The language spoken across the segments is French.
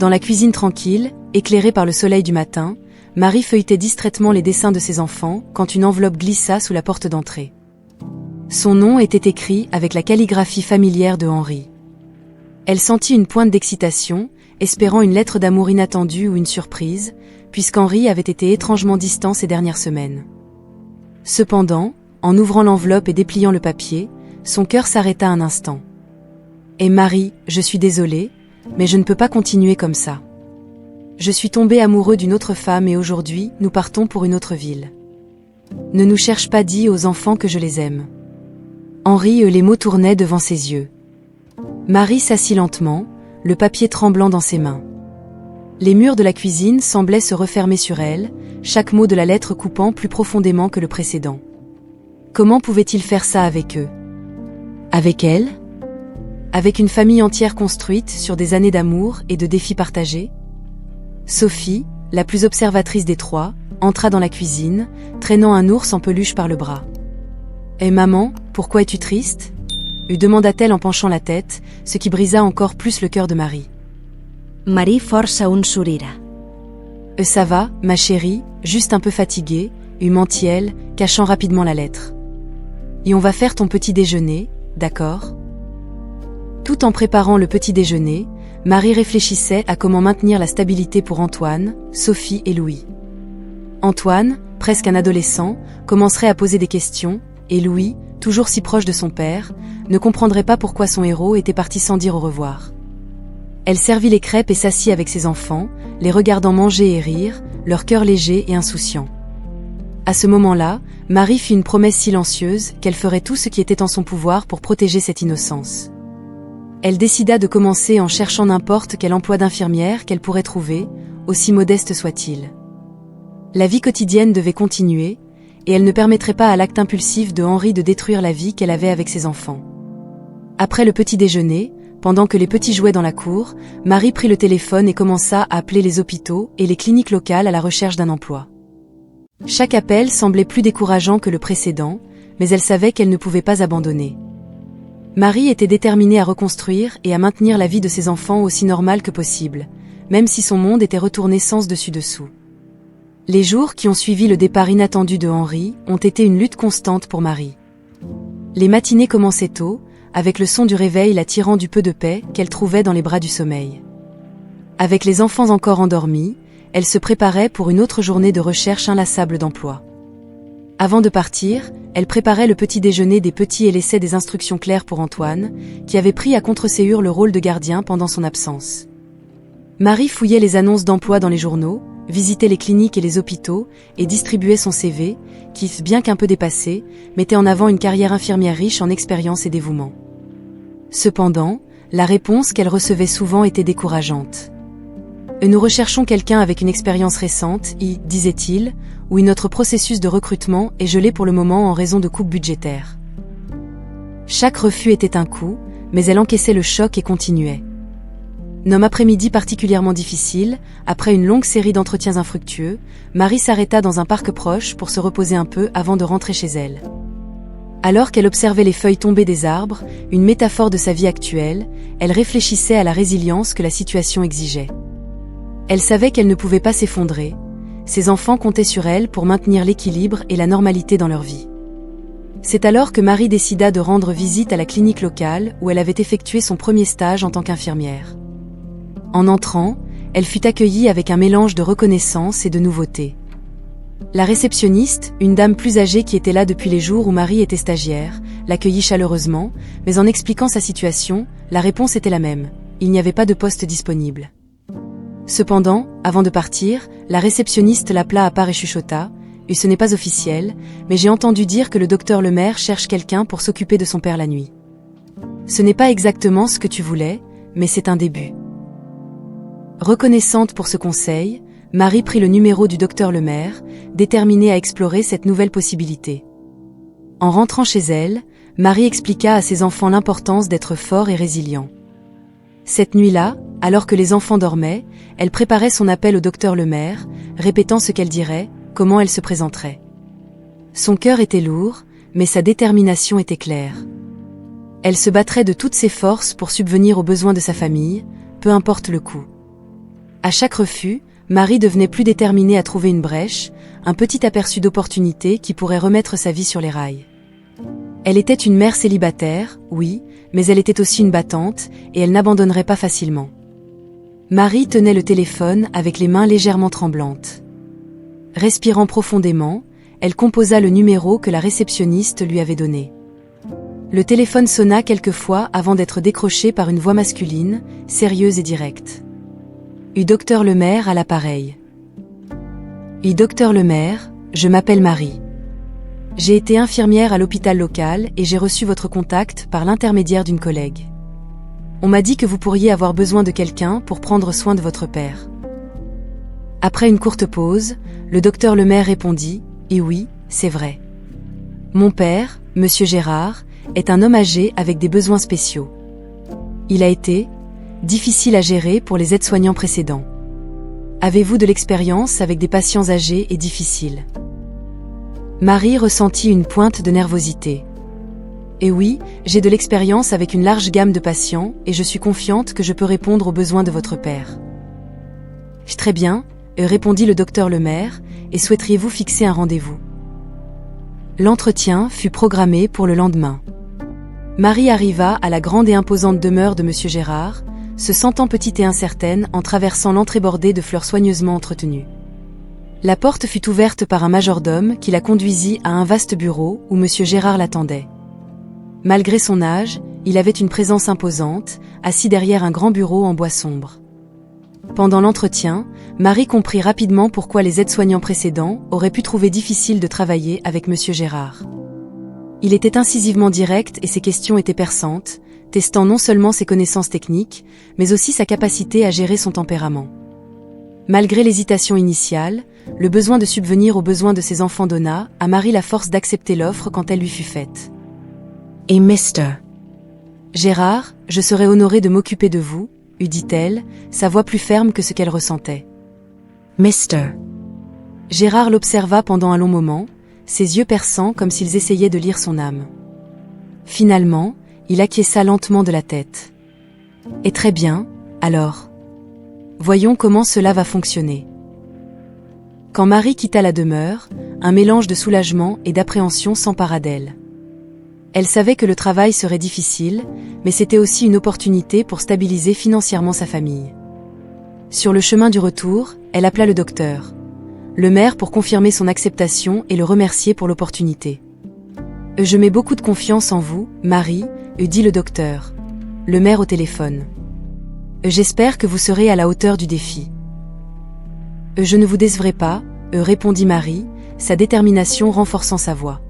Dans la cuisine tranquille, éclairée par le soleil du matin, Marie feuilletait distraitement les dessins de ses enfants quand une enveloppe glissa sous la porte d'entrée. Son nom était écrit avec la calligraphie familière de Henri. Elle sentit une pointe d'excitation, espérant une lettre d'amour inattendue ou une surprise, puisqu'Henri avait été étrangement distant ces dernières semaines. Cependant, en ouvrant l'enveloppe et dépliant le papier, son cœur s'arrêta un instant. « Et Marie, je suis désolée, mais je ne peux pas continuer comme ça. Je suis tombé amoureux d'une autre femme et aujourd'hui, nous partons pour une autre ville. Ne nous cherche pas, dis aux enfants que je les aime. » Henri, les mots tournaient devant ses yeux. Marie s'assit lentement, le papier tremblant dans ses mains. Les murs de la cuisine semblaient se refermer sur elle, chaque mot de la lettre coupant plus profondément que le précédent. Comment pouvait-il faire ça avec eux? Avec elle? Avec une famille entière construite sur des années d'amour et de défis partagés? Sophie, la plus observatrice des trois, entra dans la cuisine, traînant un ours en peluche par le bras. « Eh maman, pourquoi es-tu triste ?» lui demanda-t-elle en penchant la tête, ce qui brisa encore plus le cœur de Marie. Marie força un sourire. « Ça va, ma chérie, juste un peu fatiguée » mentit-elle, cachant rapidement la lettre. « Et on va faire ton petit déjeuner, d'accord ?» Tout en préparant le petit déjeuner, Marie réfléchissait à comment maintenir la stabilité pour Antoine, Sophie et Louis. Antoine, presque un adolescent, commencerait à poser des questions, et Louis, toujours si proche de son père, ne comprendrait pas pourquoi son héros était parti sans dire au revoir. Elle servit les crêpes et s'assit avec ses enfants, les regardant manger et rire, leur cœur léger et insouciant. À ce moment-là, Marie fit une promesse silencieuse qu'elle ferait tout ce qui était en son pouvoir pour protéger cette innocence. Elle décida de commencer en cherchant n'importe quel emploi d'infirmière qu'elle pourrait trouver, aussi modeste soit-il. La vie quotidienne devait continuer, et elle ne permettrait pas à l'acte impulsif de Henri de détruire la vie qu'elle avait avec ses enfants. Après le petit déjeuner, pendant que les petits jouaient dans la cour, Marie prit le téléphone et commença à appeler les hôpitaux et les cliniques locales à la recherche d'un emploi. Chaque appel semblait plus décourageant que le précédent, mais elle savait qu'elle ne pouvait pas abandonner. Marie était déterminée à reconstruire et à maintenir la vie de ses enfants aussi normale que possible, même si son monde était retourné sens dessus dessous. Les jours qui ont suivi le départ inattendu de Henri ont été une lutte constante pour Marie. Les matinées commençaient tôt, avec le son du réveil la tirant du peu de paix qu'elle trouvait dans les bras du sommeil. Avec les enfants encore endormis, elle se préparait pour une autre journée de recherche inlassable d'emploi. Avant de partir, elle préparait le petit déjeuner des petits et laissait des instructions claires pour Antoine, qui avait pris à contre-séhur le rôle de gardien pendant son absence. Marie fouillait les annonces d'emploi dans les journaux, visitait les cliniques et les hôpitaux et distribuait son CV, qui, bien qu'un peu dépassé, mettait en avant une carrière infirmière riche en expérience et dévouement. Cependant, la réponse qu'elle recevait souvent était décourageante. « Nous recherchons quelqu'un avec une expérience récente, disait-il, ou notre processus de recrutement est gelé pour le moment en raison de coupes budgétaires. » Chaque refus était un coup, mais elle encaissait le choc et continuait. Nomme après-midi particulièrement difficile, après une longue série d'entretiens infructueux, Marie s'arrêta dans un parc proche pour se reposer un peu avant de rentrer chez elle. Alors qu'elle observait les feuilles tomber des arbres, une métaphore de sa vie actuelle, elle réfléchissait à la résilience que la situation exigeait. Elle savait qu'elle ne pouvait pas s'effondrer. Ses enfants comptaient sur elle pour maintenir l'équilibre et la normalité dans leur vie. C'est alors que Marie décida de rendre visite à la clinique locale où elle avait effectué son premier stage en tant qu'infirmière. En entrant, elle fut accueillie avec un mélange de reconnaissance et de nouveauté. La réceptionniste, une dame plus âgée qui était là depuis les jours où Marie était stagiaire, l'accueillit chaleureusement, mais en expliquant sa situation, la réponse était la même. Il n'y avait pas de poste disponible. Cependant, avant de partir, la réceptionniste l'appela à part et chuchota « Ce n'est pas officiel, mais j'ai entendu dire que le docteur Lemaire cherche quelqu'un pour s'occuper de son père la nuit. Ce n'est pas exactement ce que tu voulais, mais c'est un début. » Reconnaissante pour ce conseil, Marie prit le numéro du docteur Lemaire, déterminée à explorer cette nouvelle possibilité. En rentrant chez elle, Marie expliqua à ses enfants l'importance d'être fort et résilient. Cette nuit-là, alors que les enfants dormaient, elle préparait son appel au docteur Lemaire, répétant ce qu'elle dirait, comment elle se présenterait. Son cœur était lourd, mais sa détermination était claire. Elle se battrait de toutes ses forces pour subvenir aux besoins de sa famille, peu importe le coût. À chaque refus, Marie devenait plus déterminée à trouver une brèche, un petit aperçu d'opportunité qui pourrait remettre sa vie sur les rails. Elle était une mère célibataire, oui, mais elle était aussi une battante, et elle n'abandonnerait pas facilement. Marie tenait le téléphone avec les mains légèrement tremblantes. Respirant profondément, elle composa le numéro que la réceptionniste lui avait donné. Le téléphone sonna quelques fois avant d'être décroché par une voix masculine, sérieuse et directe. « Docteur Lemaire à l'appareil. »« Docteur Lemaire, je m'appelle Marie. J'ai été infirmière à l'hôpital local et j'ai reçu votre contact par l'intermédiaire d'une collègue. On m'a dit que vous pourriez avoir besoin de quelqu'un pour prendre soin de votre père. » Après une courte pause, le docteur Lemaire répondit « Et oui, c'est vrai. Mon père, Monsieur Gérard, est un homme âgé avec des besoins spéciaux. Il a été difficile à gérer pour les aides-soignants précédents. Avez-vous de l'expérience avec des patients âgés et difficiles ?» Marie ressentit une pointe de nervosité. « Et oui, j'ai de l'expérience avec une large gamme de patients et je suis confiante que je peux répondre aux besoins de votre père. » « Très bien, répondit le docteur Lemaire, et souhaiteriez-vous fixer un rendez-vous ? L'entretien fut programmé pour le lendemain. Marie arriva à la grande et imposante demeure de Monsieur Gérard, se sentant petite et incertaine en traversant l'entrée bordée de fleurs soigneusement entretenues. La porte fut ouverte par un majordome qui la conduisit à un vaste bureau où Monsieur Gérard l'attendait. Malgré son âge, il avait une présence imposante, assis derrière un grand bureau en bois sombre. Pendant l'entretien, Marie comprit rapidement pourquoi les aides-soignants précédents auraient pu trouver difficile de travailler avec Monsieur Gérard. Il était incisivement direct et ses questions étaient perçantes, testant non seulement ses connaissances techniques, mais aussi sa capacité à gérer son tempérament. Malgré l'hésitation initiale, le besoin de subvenir aux besoins de ses enfants donna à Marie la force d'accepter l'offre quand elle lui fut faite. « Et Mr. Gérard, je serai honorée de m'occuper de vous, » dit-elle, sa voix plus ferme que ce qu'elle ressentait. « Mr. » Gérard l'observa pendant un long moment, ses yeux perçants comme s'ils essayaient de lire son âme. Finalement, il acquiesça lentement de la tête. « Et très bien, alors. Voyons comment cela va fonctionner. » Quand Marie quitta la demeure, un mélange de soulagement et d'appréhension s'empara d'elle. Elle savait que le travail serait difficile, mais c'était aussi une opportunité pour stabiliser financièrement sa famille. Sur le chemin du retour, elle appela le docteur Lemaire pour confirmer son acceptation et le remercier pour l'opportunité. « Je mets beaucoup de confiance en vous, Marie, » dit le docteur Lemaire au téléphone. « J'espère que vous serez à la hauteur du défi. »« Je ne vous décevrai pas, » répondit Marie, sa détermination renforçant sa voix.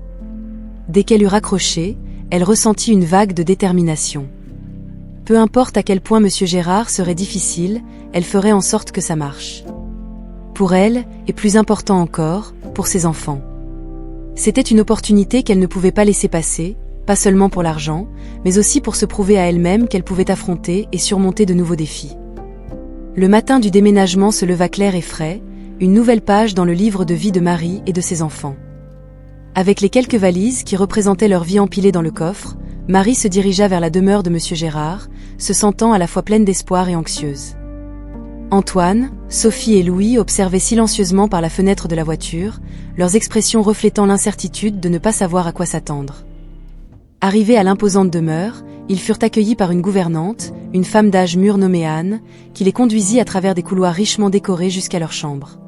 Dès qu'elle eut raccroché, elle ressentit une vague de détermination. Peu importe à quel point Monsieur Gérard serait difficile, elle ferait en sorte que ça marche. Pour elle, et plus important encore, pour ses enfants. C'était une opportunité qu'elle ne pouvait pas laisser passer, pas seulement pour l'argent, mais aussi pour se prouver à elle-même qu'elle pouvait affronter et surmonter de nouveaux défis. Le matin du déménagement se leva clair et frais, une nouvelle page dans le livre de vie de Marie et de ses enfants. Avec les quelques valises qui représentaient leur vie empilées dans le coffre, Marie se dirigea vers la demeure de Monsieur Gérard, se sentant à la fois pleine d'espoir et anxieuse. Antoine, Sophie et Louis observaient silencieusement par la fenêtre de la voiture, leurs expressions reflétant l'incertitude de ne pas savoir à quoi s'attendre. Arrivés à l'imposante demeure, ils furent accueillis par une gouvernante, une femme d'âge mûr nommée Anne, qui les conduisit à travers des couloirs richement décorés jusqu'à leur chambre.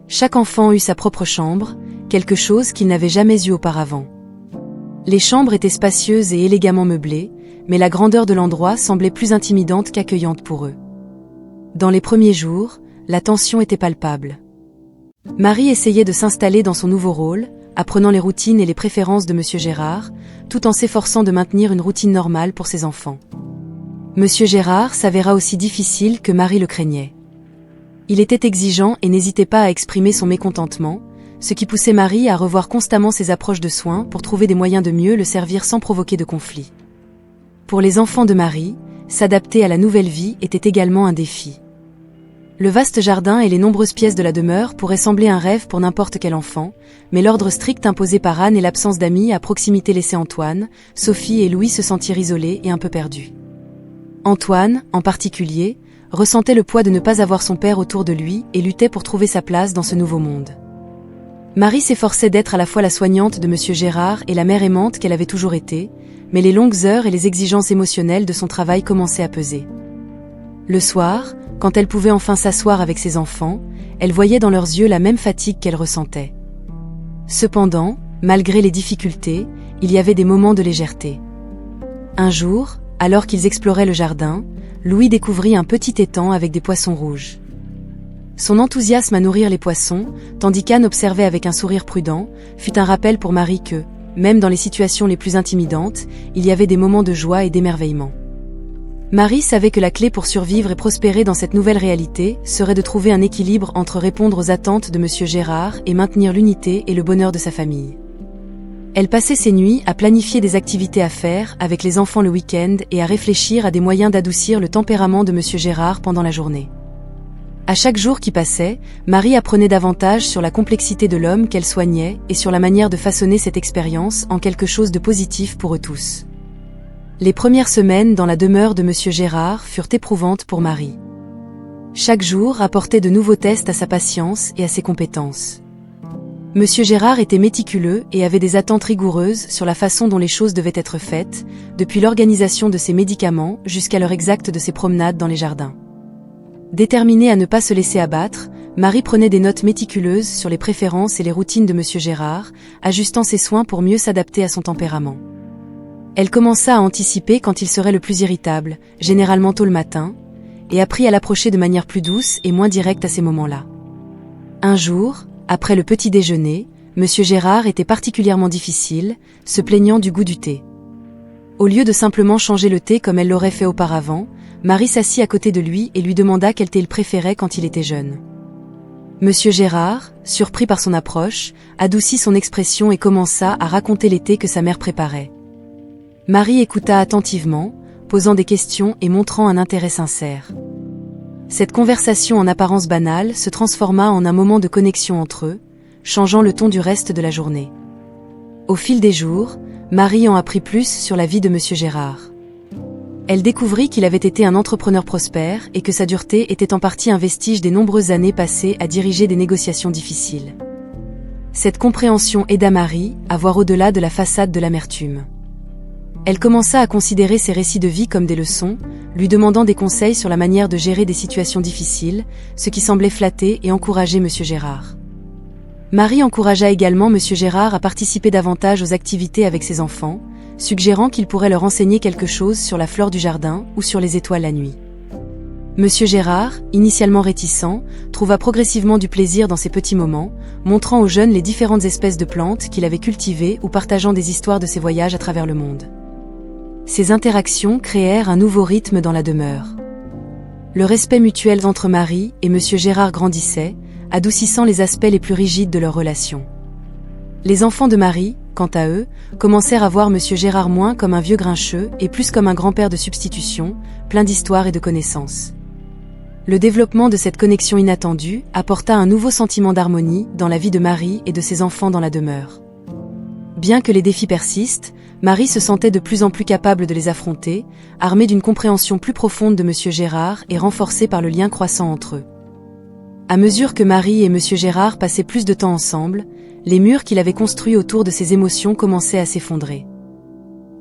Chaque enfant eut sa propre chambre, quelque chose qu'ils n'avaient jamais eu auparavant. Les chambres étaient spacieuses et élégamment meublées, mais la grandeur de l'endroit semblait plus intimidante qu'accueillante pour eux. Dans les premiers jours, la tension était palpable. Marie essayait de s'installer dans son nouveau rôle, apprenant les routines et les préférences de Monsieur Gérard, tout en s'efforçant de maintenir une routine normale pour ses enfants. Monsieur Gérard s'avéra aussi difficile que Marie le craignait. Il était exigeant et n'hésitait pas à exprimer son mécontentement, ce qui poussait Marie à revoir constamment ses approches de soins pour trouver des moyens de mieux le servir sans provoquer de conflit. Pour les enfants de Marie, s'adapter à la nouvelle vie était également un défi. Le vaste jardin et les nombreuses pièces de la demeure pourraient sembler un rêve pour n'importe quel enfant, mais l'ordre strict imposé par Anne et l'absence d'amis à proximité laissait Antoine, Sophie et Louis se sentir isolés et un peu perdus. Antoine, en particulier, ressentait le poids de ne pas avoir son père autour de lui et luttait pour trouver sa place dans ce nouveau monde. Marie s'efforçait d'être à la fois la soignante de Monsieur Gérard et la mère aimante qu'elle avait toujours été, mais les longues heures et les exigences émotionnelles de son travail commençaient à peser. Le soir, quand elle pouvait enfin s'asseoir avec ses enfants, elle voyait dans leurs yeux la même fatigue qu'elle ressentait. Cependant, malgré les difficultés, il y avait des moments de légèreté. Un jour, alors qu'ils exploraient le jardin, Louis découvrit un petit étang avec des poissons rouges. Son enthousiasme à nourrir les poissons, tandis qu'Anne observait avec un sourire prudent, fut un rappel pour Marie que, même dans les situations les plus intimidantes, il y avait des moments de joie et d'émerveillement. Marie savait que la clé pour survivre et prospérer dans cette nouvelle réalité serait de trouver un équilibre entre répondre aux attentes de Monsieur Gérard et maintenir l'unité et le bonheur de sa famille. Elle passait ses nuits à planifier des activités à faire avec les enfants le week-end et à réfléchir à des moyens d'adoucir le tempérament de Monsieur Gérard pendant la journée. À chaque jour qui passait, Marie apprenait davantage sur la complexité de l'homme qu'elle soignait et sur la manière de façonner cette expérience en quelque chose de positif pour eux tous. Les premières semaines dans la demeure de Monsieur Gérard furent éprouvantes pour Marie. Chaque jour apportait de nouveaux tests à sa patience et à ses compétences. Monsieur Gérard était méticuleux et avait des attentes rigoureuses sur la façon dont les choses devaient être faites, depuis l'organisation de ses médicaments jusqu'à l'heure exacte de ses promenades dans les jardins. Déterminée à ne pas se laisser abattre, Marie prenait des notes méticuleuses sur les préférences et les routines de Monsieur Gérard, ajustant ses soins pour mieux s'adapter à son tempérament. Elle commença à anticiper quand il serait le plus irritable, généralement tôt le matin, et apprit à l'approcher de manière plus douce et moins directe à ces moments-là. Un jour, après le petit déjeuner, Monsieur Gérard était particulièrement difficile, se plaignant du goût du thé. Au lieu de simplement changer le thé comme elle l'aurait fait auparavant, Marie s'assit à côté de lui et lui demanda quel thé il préférait quand il était jeune. Monsieur Gérard, surpris par son approche, adoucit son expression et commença à raconter les thés que sa mère préparait. Marie écouta attentivement, posant des questions et montrant un intérêt sincère. Cette conversation en apparence banale se transforma en un moment de connexion entre eux, changeant le ton du reste de la journée. Au fil des jours, Marie en apprit plus sur la vie de Monsieur Gérard. Elle découvrit qu'il avait été un entrepreneur prospère et que sa dureté était en partie un vestige des nombreuses années passées à diriger des négociations difficiles. Cette compréhension aida Marie à voir au-delà de la façade de l'amertume. Elle commença à considérer ses récits de vie comme des leçons, lui demandant des conseils sur la manière de gérer des situations difficiles, ce qui semblait flatter et encourager Monsieur Gérard. Marie encouragea également Monsieur Gérard à participer davantage aux activités avec ses enfants, suggérant qu'il pourrait leur enseigner quelque chose sur la flore du jardin ou sur les étoiles la nuit. Monsieur Gérard, initialement réticent, trouva progressivement du plaisir dans ces petits moments, montrant aux jeunes les différentes espèces de plantes qu'il avait cultivées ou partageant des histoires de ses voyages à travers le monde. Ces interactions créèrent un nouveau rythme dans la demeure. Le respect mutuel entre Marie et Monsieur Gérard grandissait, adoucissant les aspects les plus rigides de leur relation. Les enfants de Marie, quant à eux, commencèrent à voir Monsieur Gérard moins comme un vieux grincheux et plus comme un grand-père de substitution, plein d'histoires et de connaissances. Le développement de cette connexion inattendue apporta un nouveau sentiment d'harmonie dans la vie de Marie et de ses enfants dans la demeure. Bien que les défis persistent, Marie se sentait de plus en plus capable de les affronter, armée d'une compréhension plus profonde de Monsieur Gérard et renforcée par le lien croissant entre eux. À mesure que Marie et Monsieur Gérard passaient plus de temps ensemble, les murs qu'il avait construits autour de ses émotions commençaient à s'effondrer.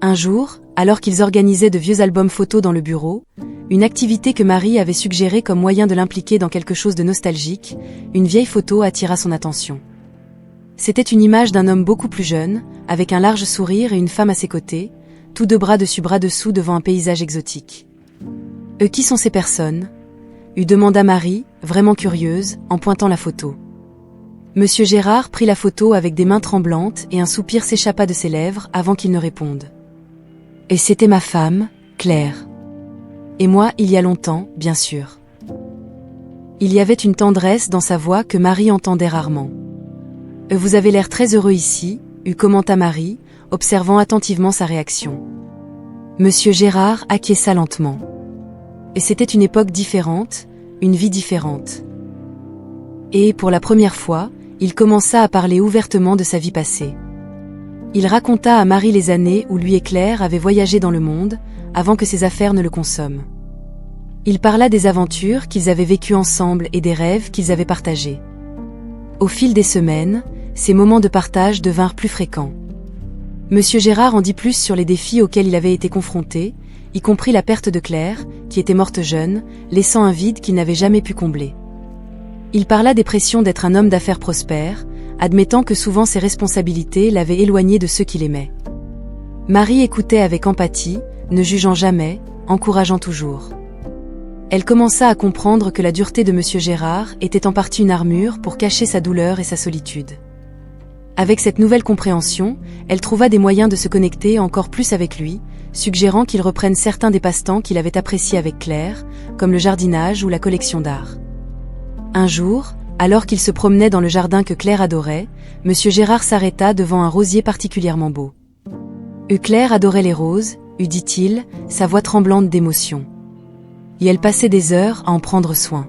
Un jour, alors qu'ils organisaient de vieux albums photos dans le bureau, une activité que Marie avait suggérée comme moyen de l'impliquer dans quelque chose de nostalgique, une vieille photo attira son attention. C'était une image d'un homme beaucoup plus jeune, avec un large sourire et une femme à ses côtés, tous deux bras dessus bras dessous devant un paysage exotique. « Qui sont ces personnes ?» lui demanda Marie, vraiment curieuse, en pointant la photo. Monsieur Gérard prit la photo avec des mains tremblantes et un soupir s'échappa de ses lèvres avant qu'il ne réponde. « Et c'était ma femme, Claire. Et moi, il y a longtemps, bien sûr. » Il y avait une tendresse dans sa voix que Marie entendait rarement. « Vous avez l'air très heureux ici », commenta Marie, observant attentivement sa réaction. Monsieur Gérard acquiesça lentement. Et c'était une époque différente, une vie différente. Et, pour la première fois, il commença à parler ouvertement de sa vie passée. Il raconta à Marie les années où lui et Claire avaient voyagé dans le monde, avant que ses affaires ne le consomment. Il parla des aventures qu'ils avaient vécues ensemble et des rêves qu'ils avaient partagés. Au fil des semaines, ces moments de partage devinrent plus fréquents. Monsieur Gérard en dit plus sur les défis auxquels il avait été confronté, y compris la perte de Claire, qui était morte jeune, laissant un vide qu'il n'avait jamais pu combler. Il parla des pressions d'être un homme d'affaires prospère, admettant que souvent ses responsabilités l'avaient éloigné de ceux qu'il aimait. Marie écoutait avec empathie, ne jugeant jamais, encourageant toujours. Elle commença à comprendre que la dureté de Monsieur Gérard était en partie une armure pour cacher sa douleur et sa solitude. Avec cette nouvelle compréhension, elle trouva des moyens de se connecter encore plus avec lui, suggérant qu'il reprenne certains des passe-temps qu'il avait appréciés avec Claire, comme le jardinage ou la collection d'art. Un jour, alors qu'il se promenait dans le jardin que Claire adorait, Monsieur Gérard s'arrêta devant un rosier particulièrement beau. Claire adorait les roses, dit-il, sa voix tremblante d'émotion. Et elle passait des heures à en prendre soin.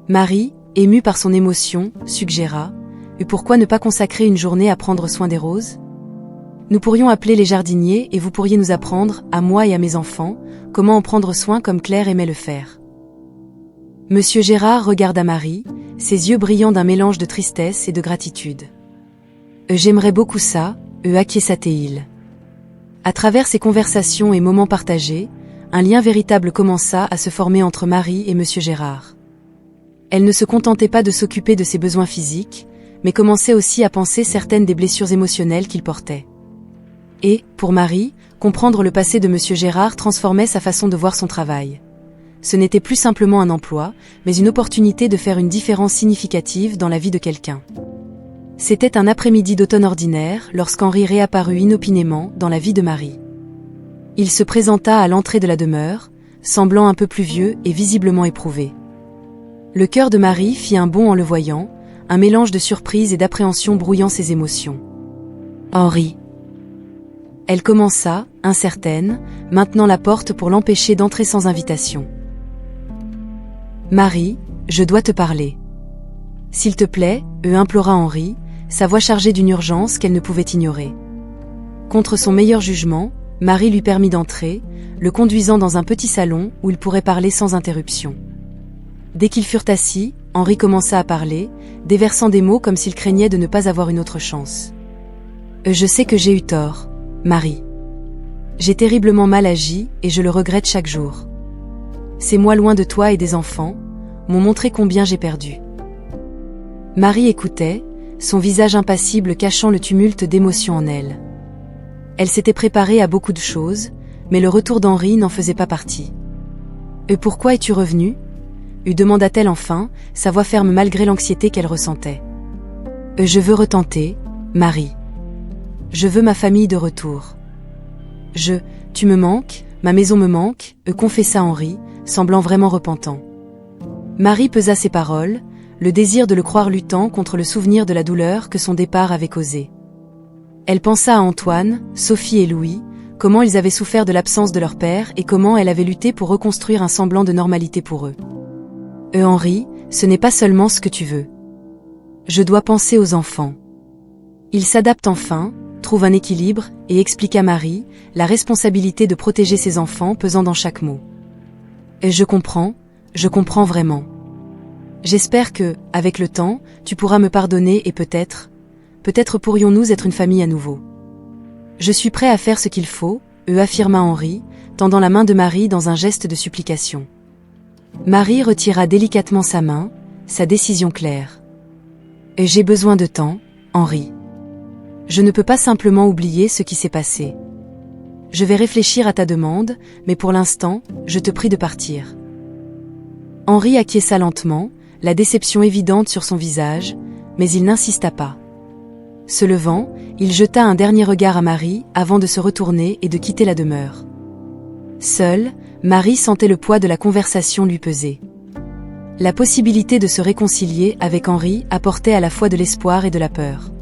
Marie, émue par son émotion, suggéra « Pourquoi ne pas consacrer une journée à prendre soin des roses ? Nous pourrions appeler les jardiniers et vous pourriez nous apprendre, à moi et à mes enfants, comment en prendre soin comme Claire aimait le faire. » Monsieur Gérard regarda Marie, ses yeux brillant d'un mélange de tristesse et de gratitude. « J'aimerais beaucoup ça, acquiesça-t-il. » À travers ces conversations et moments partagés, un lien véritable commença à se former entre Marie et Monsieur Gérard. Elle ne se contentait pas de s'occuper de ses besoins physiques, mais commençait aussi à penser certaines des blessures émotionnelles qu'il portait. Et, pour Marie, comprendre le passé de Monsieur Gérard transformait sa façon de voir son travail. Ce n'était plus simplement un emploi, mais une opportunité de faire une différence significative dans la vie de quelqu'un. C'était un après-midi d'automne ordinaire lorsqu'Henri réapparut inopinément dans la vie de Marie. Il se présenta à l'entrée de la demeure, semblant un peu plus vieux et visiblement éprouvé. Le cœur de Marie fit un bond en le voyant, un mélange de surprise et d'appréhension brouillant ses émotions. « Henri !» Elle commença, incertaine, maintenant la porte pour l'empêcher d'entrer sans invitation. « Marie, je dois te parler. »« S'il te plaît, » implora Henri, sa voix chargée d'une urgence qu'elle ne pouvait ignorer. Contre son meilleur jugement, Marie lui permit d'entrer, le conduisant dans un petit salon où il pourrait parler sans interruption. Dès qu'ils furent assis, Henri commença à parler, déversant des mots comme s'il craignait de ne pas avoir une autre chance. « Je sais que j'ai eu tort, Marie. J'ai terriblement mal agi et je le regrette chaque jour. Ces mois loin de toi et des enfants m'ont montré combien j'ai perdu. » Marie écoutait, son visage impassible cachant le tumulte d'émotions en elle. Elle s'était préparée à beaucoup de choses, mais le retour d'Henri n'en faisait pas partie. « Pourquoi es-tu revenue ?» demanda-t-elle enfin, sa voix ferme malgré l'anxiété qu'elle ressentait. « Je veux retenter, Marie. Je veux ma famille de retour. Tu me manques, ma maison me manque, confessa Henri, semblant vraiment repentant. Marie pesa ses paroles, le désir de le croire luttant contre le souvenir de la douleur que son départ avait causé. Elle pensa à Antoine, Sophie et Louis, comment ils avaient souffert de l'absence de leur père et comment elle avait lutté pour reconstruire un semblant de normalité pour eux. « Henri, ce n'est pas seulement ce que tu veux. Je dois penser aux enfants. » Il s'adapte enfin, trouve un équilibre et explique à Marie la responsabilité de protéger ses enfants pesant dans chaque mot. « Je comprends vraiment. J'espère que, avec le temps, tu pourras me pardonner et peut-être pourrions-nous être une famille à nouveau. Je suis prêt à faire ce qu'il faut, affirma Henri, tendant la main de Marie dans un geste de supplication. Marie retira délicatement sa main, sa décision claire. « J'ai besoin de temps, Henri. Je ne peux pas simplement oublier ce qui s'est passé. Je vais réfléchir à ta demande, mais pour l'instant, je te prie de partir. » Henri acquiesça lentement, la déception évidente sur son visage, mais il n'insista pas. Se levant, il jeta un dernier regard à Marie avant de se retourner et de quitter la demeure. Seule, Marie sentait le poids de la conversation lui peser. La possibilité de se réconcilier avec Henri apportait à la fois de l'espoir et de la peur.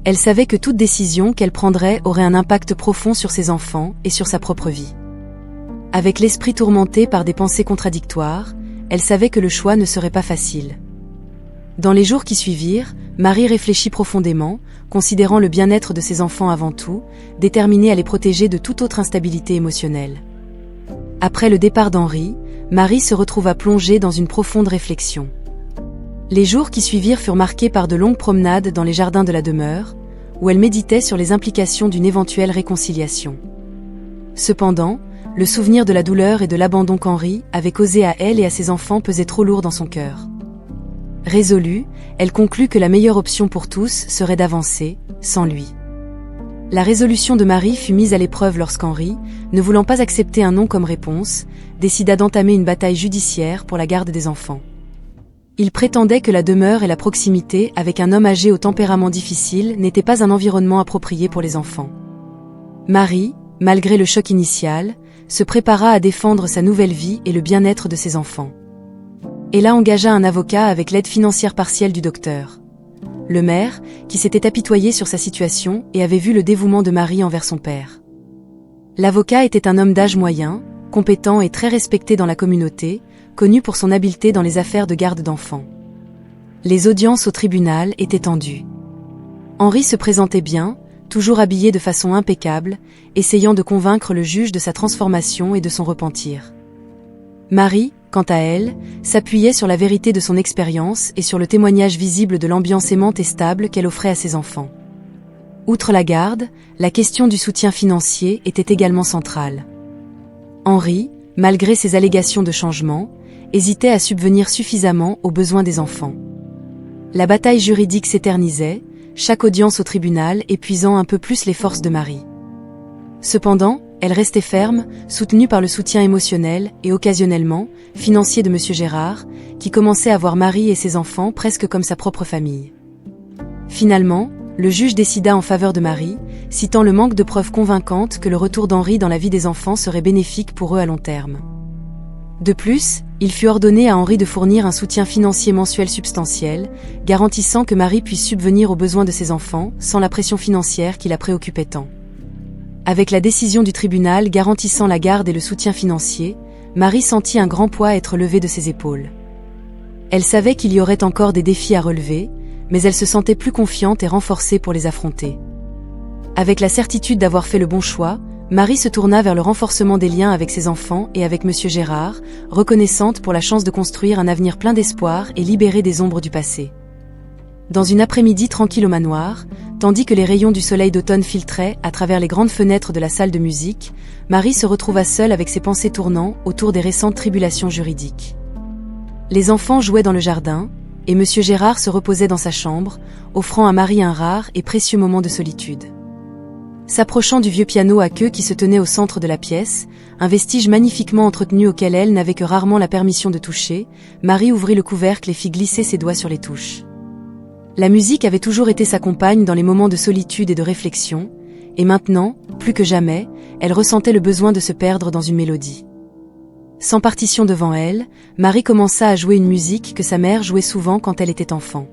Elle savait que toute décision qu'elle prendrait aurait un impact profond sur ses enfants et sur sa propre vie. Avec l'esprit tourmenté par des pensées contradictoires, elle savait que le choix ne serait pas facile. Dans les jours qui suivirent, Marie réfléchit profondément, considérant le bien-être de ses enfants avant tout, déterminée à les protéger de toute autre instabilité émotionnelle. Après le départ d'Henri, Marie se retrouva plongée dans une profonde réflexion. Les jours qui suivirent furent marqués par de longues promenades dans les jardins de la demeure, où elle méditait sur les implications d'une éventuelle réconciliation. Cependant, le souvenir de la douleur et de l'abandon qu'Henri avait causé à elle et à ses enfants pesait trop lourd dans son cœur. Résolue, elle conclut que la meilleure option pour tous serait d'avancer, sans lui. La résolution de Marie fut mise à l'épreuve lorsqu'Henri, ne voulant pas accepter un non comme réponse, décida d'entamer une bataille judiciaire pour la garde des enfants. Il prétendait que la demeure et la proximité avec un homme âgé au tempérament difficile n'étaient pas un environnement approprié pour les enfants. Marie, malgré le choc initial, se prépara à défendre sa nouvelle vie et le bien-être de ses enfants. Elle engagea un avocat avec l'aide financière partielle du docteur. Le maire, qui s'était apitoyé sur sa situation et avait vu le dévouement de Marie envers son père. L'avocat était un homme d'âge moyen, compétent et très respecté dans la communauté, connu pour son habileté dans les affaires de garde d'enfants. Les audiences au tribunal étaient tendues. Henri se présentait bien, toujours habillé de façon impeccable, essayant de convaincre le juge de sa transformation et de son repentir. Marie, quant à elle, s'appuyait sur la vérité de son expérience et sur le témoignage visible de l'ambiance aimante et stable qu'elle offrait à ses enfants. Outre la garde, la question du soutien financier était également centrale. Henri, malgré ses allégations de changement, hésitait à subvenir suffisamment aux besoins des enfants. La bataille juridique s'éternisait, chaque audience au tribunal épuisant un peu plus les forces de Marie. Cependant, elle restait ferme, soutenue par le soutien émotionnel et occasionnellement financier de M. Gérard, qui commençait à voir Marie et ses enfants presque comme sa propre famille. Finalement, le juge décida en faveur de Marie, citant le manque de preuves convaincantes que le retour d'Henri dans la vie des enfants serait bénéfique pour eux à long terme. De plus, il fut ordonné à Henri de fournir un soutien financier mensuel substantiel, garantissant que Marie puisse subvenir aux besoins de ses enfants sans la pression financière qui la préoccupait tant. Avec la décision du tribunal garantissant la garde et le soutien financier, Marie sentit un grand poids être levé de ses épaules. Elle savait qu'il y aurait encore des défis à relever, mais elle se sentait plus confiante et renforcée pour les affronter. Avec la certitude d'avoir fait le bon choix, Marie se tourna vers le renforcement des liens avec ses enfants et avec M. Gérard, reconnaissante pour la chance de construire un avenir plein d'espoir et libérée des ombres du passé. Dans une après-midi tranquille au manoir, tandis que les rayons du soleil d'automne filtraient à travers les grandes fenêtres de la salle de musique, Marie se retrouva seule avec ses pensées tournant autour des récentes tribulations juridiques. Les enfants jouaient dans le jardin, et M. Gérard se reposait dans sa chambre, offrant à Marie un rare et précieux moment de solitude. S'approchant du vieux piano à queue qui se tenait au centre de la pièce, un vestige magnifiquement entretenu auquel elle n'avait que rarement la permission de toucher, Marie ouvrit le couvercle et fit glisser ses doigts sur les touches. La musique avait toujours été sa compagne dans les moments de solitude et de réflexion, et maintenant, plus que jamais, elle ressentait le besoin de se perdre dans une mélodie. Sans partition devant elle, Marie commença à jouer une musique que sa mère jouait souvent quand elle était enfant.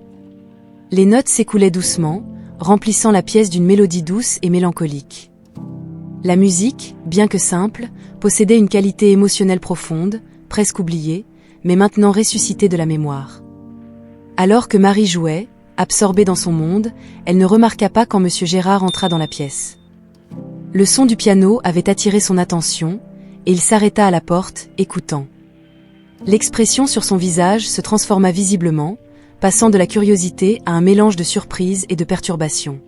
Les notes s'écoulaient doucement, remplissant la pièce d'une mélodie douce et mélancolique. La musique, bien que simple, possédait une qualité émotionnelle profonde, presque oubliée, mais maintenant ressuscitée de la mémoire. Alors que Marie jouait, absorbée dans son monde, elle ne remarqua pas quand M. Gérard entra dans la pièce. Le son du piano avait attiré son attention, et il s'arrêta à la porte, écoutant. L'expression sur son visage se transforma visiblement, passant de la curiosité à un mélange de surprise et de perturbation.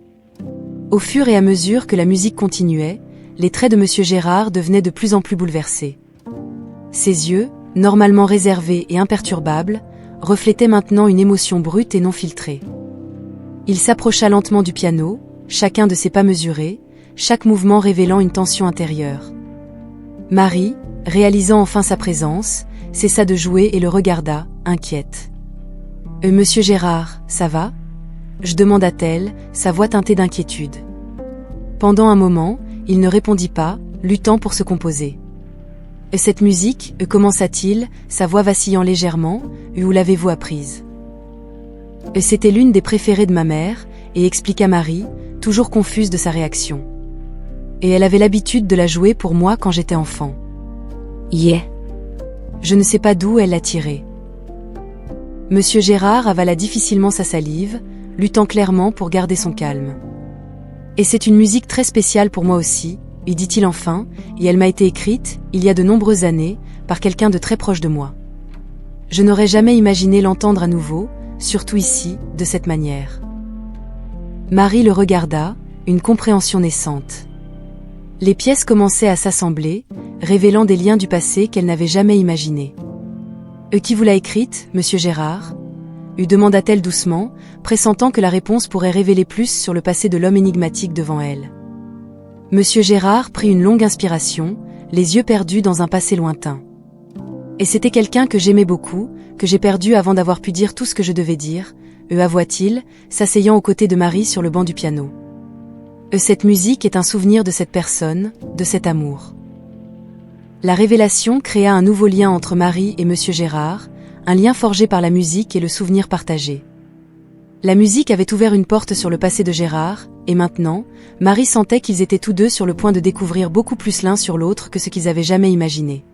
Au fur et à mesure que la musique continuait, les traits de M. Gérard devenaient de plus en plus bouleversés. Ses yeux, normalement réservés et imperturbables, reflétaient maintenant une émotion brute et non filtrée. Il s'approcha lentement du piano, chacun de ses pas mesurés, chaque mouvement révélant une tension intérieure. Marie, réalisant enfin sa présence, cessa de jouer et le regarda, inquiète. « Monsieur Gérard, ça va ?» demanda-t-elle, sa voix teintée d'inquiétude. Pendant un moment, il ne répondit pas, luttant pour se composer. « Cette musique, commença-t-il, sa voix vacillant légèrement, où l'avez-vous apprise ?»« C'était l'une des préférées de ma mère, » et expliqua Marie, toujours confuse de sa réaction. « Et elle avait l'habitude de la jouer pour moi quand j'étais enfant. »« Yeah. » Je ne sais pas d'où elle l'a tirée. Monsieur Gérard avala difficilement sa salive, luttant clairement pour garder son calme. « Et c'est une musique très spéciale pour moi aussi, » lui dit-il enfin, et elle m'a été écrite, il y a de nombreuses années, par quelqu'un de très proche de moi. Je n'aurais jamais imaginé l'entendre à nouveau, surtout ici, de cette manière. Marie le regarda, une compréhension naissante. Les pièces commençaient à s'assembler, révélant des liens du passé qu'elle n'avait jamais imaginés. « Qui vous l'a écrite, monsieur Gérard ?» demanda-t-elle doucement, pressentant que la réponse pourrait révéler plus sur le passé de l'homme énigmatique devant elle. Monsieur Gérard prit une longue inspiration, les yeux perdus dans un passé lointain. Et c'était quelqu'un que j'aimais beaucoup, que j'ai perdu avant d'avoir pu dire tout ce que je devais dire, avoua-t-il, s'asseyant aux côtés de Marie sur le banc du piano. Cette musique est un souvenir de cette personne, de cet amour. La révélation créa un nouveau lien entre Marie et monsieur Gérard, un lien forgé par la musique et le souvenir partagé. La musique avait ouvert une porte sur le passé de Gérard, et maintenant, Marie sentait qu'ils étaient tous deux sur le point de découvrir beaucoup plus l'un sur l'autre que ce qu'ils avaient jamais imaginé.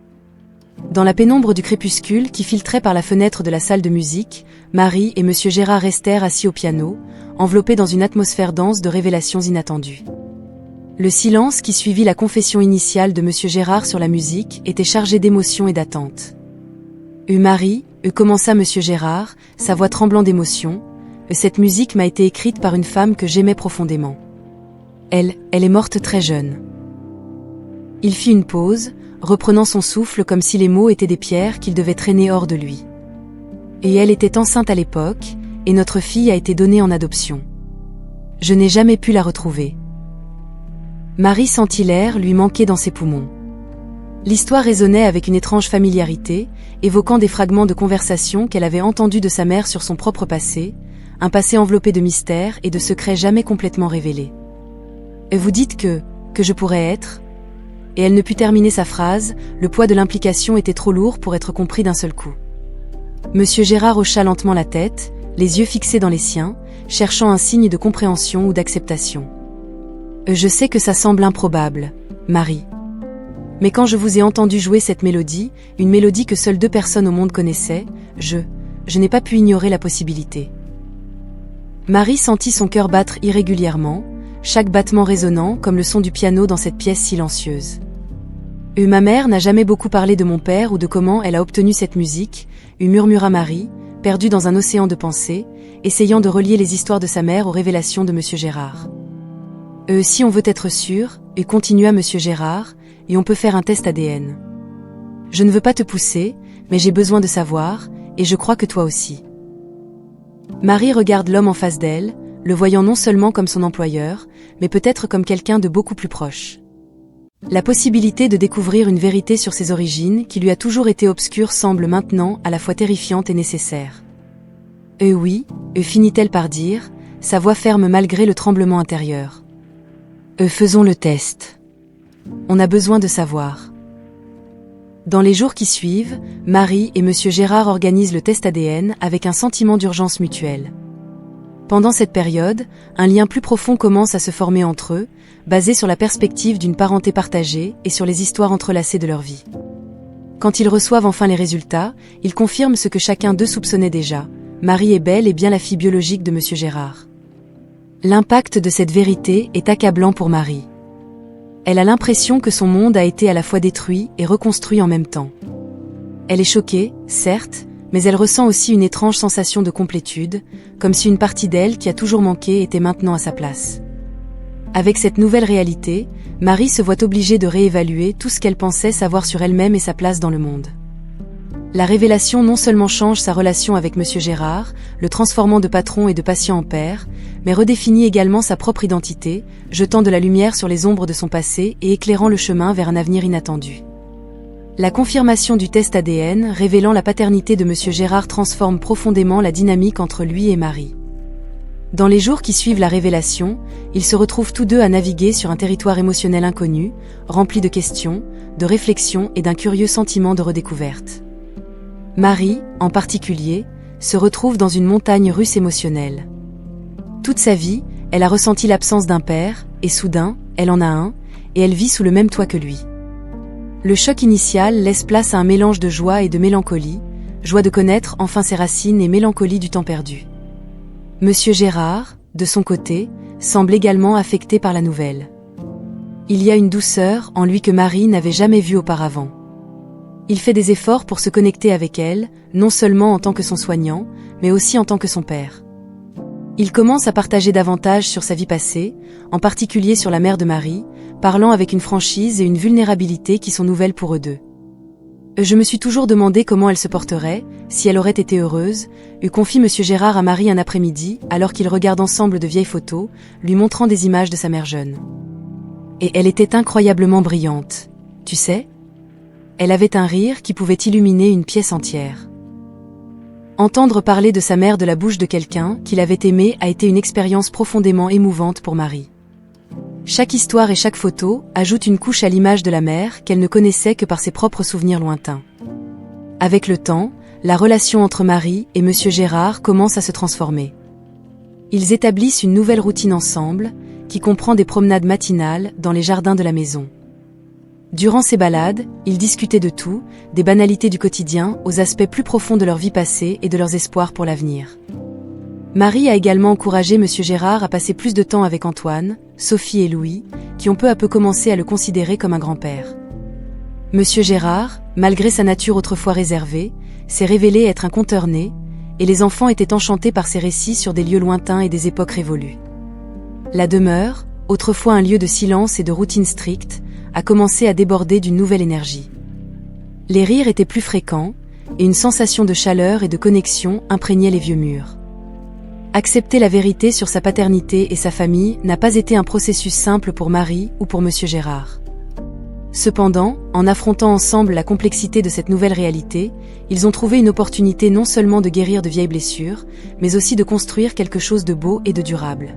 Dans la pénombre du crépuscule qui filtrait par la fenêtre de la salle de musique, Marie et monsieur Gérard restèrent assis au piano, enveloppés dans une atmosphère dense de révélations inattendues. Le silence qui suivit la confession initiale de monsieur Gérard sur la musique était chargé d'émotion et d'attente. Marie, commença monsieur Gérard, sa voix tremblant d'émotion, cette musique m'a été écrite par une femme que j'aimais profondément. Elle est morte très jeune. Il fit une pause, reprenant son souffle comme si les mots étaient des pierres qu'il devait traîner hors de lui. Et elle était enceinte à l'époque, et notre fille a été donnée en adoption. Je n'ai jamais pu la retrouver. Marie sentit l'air lui manquer dans ses poumons. L'histoire résonnait avec une étrange familiarité, évoquant des fragments de conversation qu'elle avait entendus de sa mère sur son propre passé, un passé enveloppé de mystères et de secrets jamais complètement révélés. Et vous dites que je pourrais être ? Et elle ne put terminer sa phrase, le poids de l'implication était trop lourd pour être compris d'un seul coup. Monsieur Gérard hocha lentement la tête, les yeux fixés dans les siens, cherchant un signe de compréhension ou d'acceptation. Je sais que ça semble improbable, Marie. Mais quand je vous ai entendu jouer cette mélodie, une mélodie que seules 2 personnes au monde connaissaient, je n'ai pas pu ignorer la possibilité. Marie sentit son cœur battre irrégulièrement, chaque battement résonnant comme le son du piano dans cette pièce silencieuse. Ma mère n'a jamais beaucoup parlé de mon père ou de comment elle a obtenu cette musique, murmura Marie, perdue dans un océan de pensées, essayant de relier les histoires de sa mère aux révélations de monsieur Gérard. Si on veut être sûr, continua monsieur Gérard, et on peut faire un test ADN. Je ne veux pas te pousser, mais j'ai besoin de savoir, et je crois que toi aussi. Marie regarde l'homme en face d'elle, le voyant non seulement comme son employeur, mais peut-être comme quelqu'un de beaucoup plus proche. La possibilité de découvrir une vérité sur ses origines qui lui a toujours été obscure semble maintenant à la fois terrifiante et nécessaire. Oui, finit-elle par dire, sa voix ferme malgré le tremblement intérieur. Faisons le test. On a besoin de savoir. Dans les jours qui suivent, Marie et monsieur Gérard organisent le test ADN avec un sentiment d'urgence mutuelle. Pendant cette période, un lien plus profond commence à se former entre eux, basé sur la perspective d'une parenté partagée et sur les histoires entrelacées de leur vie. Quand ils reçoivent enfin les résultats, ils confirment ce que chacun d'eux soupçonnait déjà. Marie est bel et bien la fille biologique de monsieur Gérard. L'impact de cette vérité est accablant pour Marie. Elle a l'impression que son monde a été à la fois détruit et reconstruit en même temps. Elle est choquée, certes, mais elle ressent aussi une étrange sensation de complétude, comme si une partie d'elle qui a toujours manqué était maintenant à sa place. Avec cette nouvelle réalité, Marie se voit obligée de réévaluer tout ce qu'elle pensait savoir sur elle-même et sa place dans le monde. La révélation non seulement change sa relation avec monsieur Gérard, le transformant de patron et de patient en père, mais redéfinit également sa propre identité, jetant de la lumière sur les ombres de son passé et éclairant le chemin vers un avenir inattendu. La confirmation du test ADN révélant la paternité de monsieur Gérard transforme profondément la dynamique entre lui et Marie. Dans les jours qui suivent la révélation, ils se retrouvent tous deux à naviguer sur un territoire émotionnel inconnu, rempli de questions, de réflexions et d'un curieux sentiment de redécouverte. Marie, en particulier, se retrouve dans une montagne russe émotionnelle. Toute sa vie, elle a ressenti l'absence d'un père, et soudain, elle en a un, et elle vit sous le même toit que lui. Le choc initial laisse place à un mélange de joie et de mélancolie, joie de connaître enfin ses racines et mélancolie du temps perdu. Monsieur Gérard, de son côté, semble également affecté par la nouvelle. Il y a une douceur en lui que Marie n'avait jamais vue auparavant. Il fait des efforts pour se connecter avec elle, non seulement en tant que son soignant, mais aussi en tant que son père. Il commence à partager davantage sur sa vie passée, en particulier sur la mère de Marie, parlant avec une franchise et une vulnérabilité qui sont nouvelles pour eux deux. Je me suis toujours demandé comment elle se porterait, si elle aurait été heureuse, confie M. Gérard à Marie un après-midi, alors qu'ils regardent ensemble de vieilles photos, lui montrant des images de sa mère jeune. Et elle était incroyablement brillante, tu sais ? Elle avait un rire qui pouvait illuminer une pièce entière. Entendre parler de sa mère de la bouche de quelqu'un qu'il avait aimé a été une expérience profondément émouvante pour Marie. Chaque histoire et chaque photo ajoute une couche à l'image de la mère qu'elle ne connaissait que par ses propres souvenirs lointains. Avec le temps, la relation entre Marie et M. Gérard commence à se transformer. Ils établissent une nouvelle routine ensemble, qui comprend des promenades matinales dans les jardins de la maison. Durant ces balades, ils discutaient de tout, des banalités du quotidien aux aspects plus profonds de leur vie passée et de leurs espoirs pour l'avenir. Marie a également encouragé M. Gérard à passer plus de temps avec Antoine, Sophie et Louis, qui ont peu à peu commencé à le considérer comme un grand-père. M. Gérard, malgré sa nature autrefois réservée, s'est révélé être un conteur né, et les enfants étaient enchantés par ses récits sur des lieux lointains et des époques révolues. La demeure, autrefois un lieu de silence et de routine stricte, a commencé à déborder d'une nouvelle énergie. Les rires étaient plus fréquents, et une sensation de chaleur et de connexion imprégnait les vieux murs. Accepter la vérité sur sa paternité et sa famille n'a pas été un processus simple pour Marie ou pour M. Gérard. Cependant, en affrontant ensemble la complexité de cette nouvelle réalité, ils ont trouvé une opportunité non seulement de guérir de vieilles blessures, mais aussi de construire quelque chose de beau et de durable.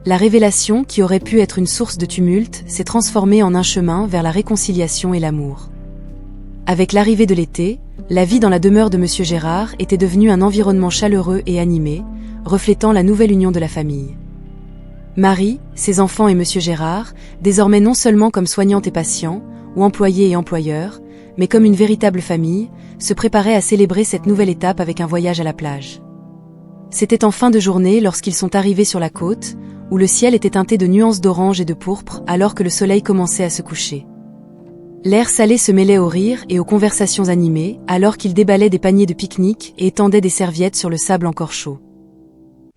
La révélation, qui aurait pu être une source de tumulte, s'est transformée en un chemin vers la réconciliation et l'amour. Avec l'arrivée de l'été, la vie dans la demeure de M. Gérard était devenue un environnement chaleureux et animé, reflétant la nouvelle union de la famille. Marie, ses enfants et M. Gérard, désormais non seulement comme soignante et patient, ou employés et employeurs, mais comme une véritable famille, se préparaient à célébrer cette nouvelle étape avec un voyage à la plage. C'était en fin de journée lorsqu'ils sont arrivés sur la côte, où le ciel était teinté de nuances d'orange et de pourpre alors que le soleil commençait à se coucher. L'air salé se mêlait aux rires et aux conversations animées alors qu'ils déballaient des paniers de pique-nique et étendaient des serviettes sur le sable encore chaud.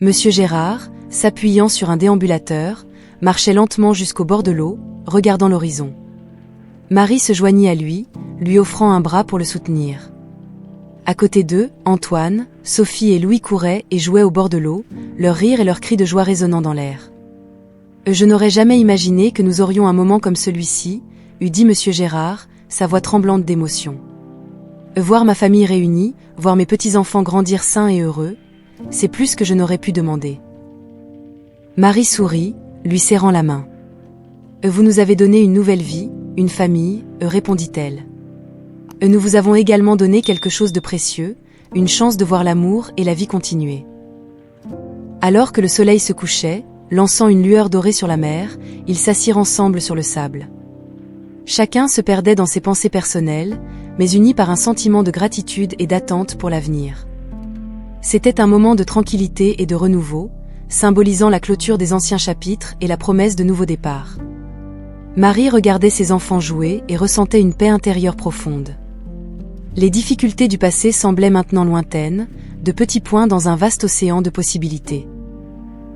Monsieur Gérard, s'appuyant sur un déambulateur, marchait lentement jusqu'au bord de l'eau, regardant l'horizon. Marie se joignit à lui, lui offrant un bras pour le soutenir. À côté d'eux, Antoine, Sophie et Louis couraient et jouaient au bord de l'eau, leurs rires et leurs cris de joie résonnant dans l'air. « Je n'aurais jamais imaginé que nous aurions un moment comme celui-ci », eût dit M. Gérard, sa voix tremblante d'émotion. « Voir ma famille réunie, voir mes petits-enfants grandir sains et heureux, c'est plus que je n'aurais pu demander. » Marie sourit, lui serrant la main. « Vous nous avez donné une nouvelle vie, une famille, répondit-elle. Nous vous avons également donné quelque chose de précieux, une chance de voir l'amour et la vie continuer. » Alors que le soleil se couchait, lançant une lueur dorée sur la mer, ils s'assirent ensemble sur le sable. Chacun se perdait dans ses pensées personnelles, mais unis par un sentiment de gratitude et d'attente pour l'avenir. C'était un moment de tranquillité et de renouveau, symbolisant la clôture des anciens chapitres et la promesse de nouveaux départs. Marie regardait ses enfants jouer et ressentait une paix intérieure profonde. Les difficultés du passé semblaient maintenant lointaines, de petits points dans un vaste océan de possibilités.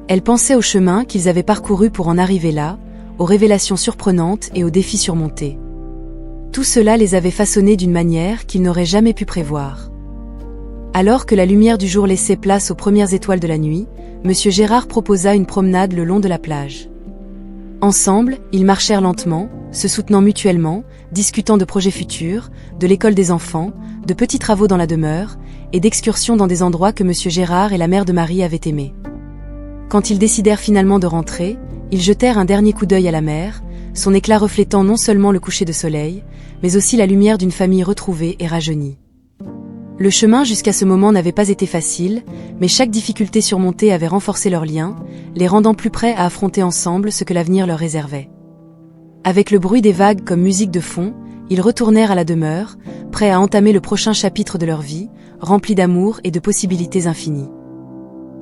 Elle pensait au chemin qu'ils avaient parcouru pour en arriver là, aux révélations surprenantes et aux défis surmontés. Tout cela les avait façonnés d'une manière qu'ils n'auraient jamais pu prévoir. Alors que la lumière du jour laissait place aux premières étoiles de la nuit, M. Gérard proposa une promenade le long de la plage. Ensemble, ils marchèrent lentement, se soutenant mutuellement, discutant de projets futurs, de l'école des enfants, de petits travaux dans la demeure, et d'excursions dans des endroits que M. Gérard et la mère de Marie avaient aimés. Quand ils décidèrent finalement de rentrer, ils jetèrent un dernier coup d'œil à la mer, son éclat reflétant non seulement le coucher de soleil, mais aussi la lumière d'une famille retrouvée et rajeunie. Le chemin jusqu'à ce moment n'avait pas été facile, mais chaque difficulté surmontée avait renforcé leurs liens, les rendant plus prêts à affronter ensemble ce que l'avenir leur réservait. Avec le bruit des vagues comme musique de fond, ils retournèrent à la demeure, prêts à entamer le prochain chapitre de leur vie, rempli d'amour et de possibilités infinies.